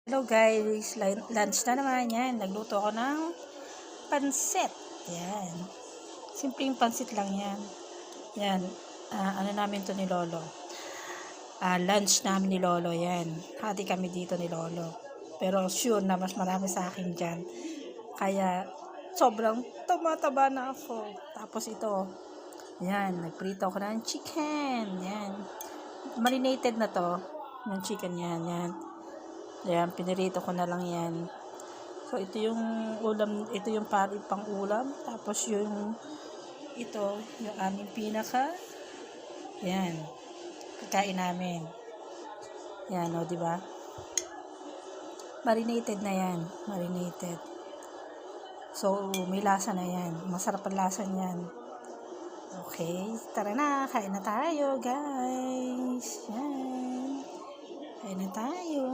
Hello guys, lunch na naman yan. Nagluto ako ng pansit. Yan. Simpleng pansit lang yan. Yan. Ano namin to ni Lolo. Lunch namin ni Lolo yan. Hati kami dito ni Lolo. Pero sure na mas marami sa akin dyan. Kaya sobrang taba na ako. Tapos ito. Yan. Nagprito ako ng chicken. Yan. Marinated na to. Yung chicken yan. Yan. Ayan, pinirito ko na lang yan. So, ito yung ulam, ito yung pang ulam. Tapos ito, yung aming pinaka. Yan. Kakain namin. Yan, o, diba? Marinated na yan. Marinated. So, may lasa na yan. Masarap ang lasa niyan. Okay, tara na. Kain na tayo, guys. Yan. Kain na tayo.